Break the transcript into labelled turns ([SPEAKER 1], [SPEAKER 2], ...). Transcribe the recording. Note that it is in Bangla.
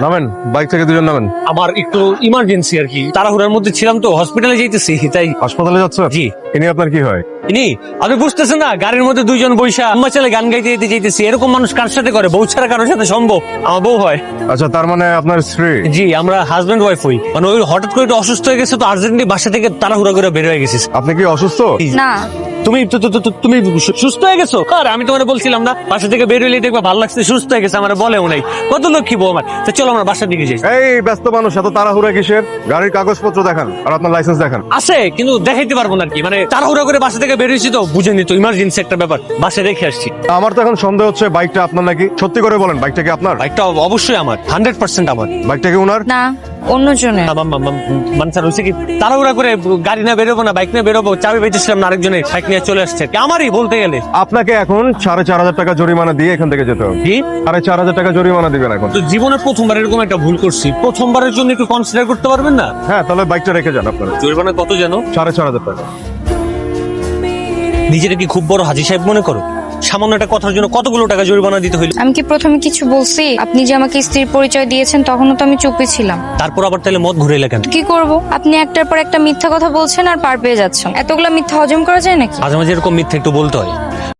[SPEAKER 1] নামেন, বাইক থেকে দুজন নামেন।
[SPEAKER 2] আমার একটু ইমার্জেন্সি আর কি, তাড়াহুড়ার মধ্যে ছিলাম তো, হসপিটালে যাইতেছি তাই।
[SPEAKER 1] হাসপাতালে যাচ্ছে?
[SPEAKER 2] জি।
[SPEAKER 1] ইনি আপনার কি হয়?
[SPEAKER 2] ইনি আপনি বুঝতেছেন না, গাড়ির মধ্যে দুইজন বৈশা আম্মা ছেলে গান গাইতে যেতে চাইতেছি, এরকম মানুষ কার সাথে করে? বউ ছাড়া কারোর সাথে সম্ভব? আমার বউ হয়।
[SPEAKER 1] আচ্ছা, তার মানে আপনার স্ত্রী?
[SPEAKER 2] জি, আমরা হাজবেন্ড ওয়াইফ হই। মানে ওই হঠাৎ করে একটু অসুস্থ হয়ে গেছে তো, আর্জেন্টলি বাসা থেকে তাড়াহুড়া করে বের হয়ে গেছিস।
[SPEAKER 1] আপনি কি অসুস্থ?
[SPEAKER 3] না,
[SPEAKER 2] তুমি সুস্থ হয়ে গেছো? আর আমি তোমার বলছিলাম না, বাসা থেকে বের হইলে দেখবা ভালো লাগছে, সুস্থ হয়ে গেছে, আমার বলেও নাই। কত লক্ষ্মী বউ আমার। তো চলো আমরা বাসার দিকে যাই।
[SPEAKER 1] এই ব্যস্ত মানুষ, এত তাড়াহুড়া কিসের? গাড়ির কাগজপত্র দেখান আর আপনার লাইসেন্স দেখান।
[SPEAKER 2] আছে কিন্তু দেখাইতে পারবো না আর কি, মানে তাড়াহুড়া করে বাসা থেকে বের হয়েছি তো, বুঝে নিত ইমার্জেন্সি একটা ব্যাপার, বাসায় রেখে আসছি।
[SPEAKER 1] আমার তো এখন সন্দেহ হচ্ছে বাইকটা আপনার নাকি। সত্যি করে বলেন, বাইকটা কি আপনার?
[SPEAKER 2] বাইকটা অবশ্যই আমার, 100% আমার।
[SPEAKER 1] বাইকটা কি ওনার?
[SPEAKER 3] না, অন্য জনের।
[SPEAKER 2] মানে স্যার হচ্ছে কি, তাড়াহুড়া করে গাড়ি না বেরোবো না, বাইক নিয়ে বেরোবো, চাবি পেয়েছিলাম না, আরেকজনের বাইক নিয়ে চলে আসছে। আমারই বলতে গেলে।
[SPEAKER 1] আপনাকে এখন 4,500 টাকা জরিমানা দিয়ে এখান থেকে যেতে হবে।
[SPEAKER 2] কি?
[SPEAKER 1] 4,500 টাকা জরিমানা দিবেন এখন।
[SPEAKER 2] তো জীবনে প্রথমবার এরকম একটা ভুল করছি, প্রথমবারের জন্য একটু কনসিডার করতে পারবেন না?
[SPEAKER 1] হ্যাঁ, তাহলে বাইকটা রেখে যান আপনার।
[SPEAKER 2] জরিমানা কত যেন?
[SPEAKER 1] 4,500 টাকা।
[SPEAKER 2] নিজের কি খুব বড় হাজি সাহেব মনে করো? সামান্য একটা কথার জন্য কতগুলো টাকা জরিমানা দিতে হইল।
[SPEAKER 3] আমি কি প্রথমে কিছু বলছি? আপনি যে আমাকে স্ত্রীর পরিচয় দিয়েছেন তখনও তো আমি চুপই ছিলাম।
[SPEAKER 2] তারপর আবার তাহলে মত ঘুরে এলে কেন?
[SPEAKER 3] কি করব? আপনি একটার পর একটা মিথ্যা কথা বলছেন আর পার পেয়ে যাচ্ছেন। এতগুলা মিথ্যা হজম করা যায় নাকি?
[SPEAKER 2] মাঝে মাঝে এরকম মিথ্যে একটু বলতে হয়।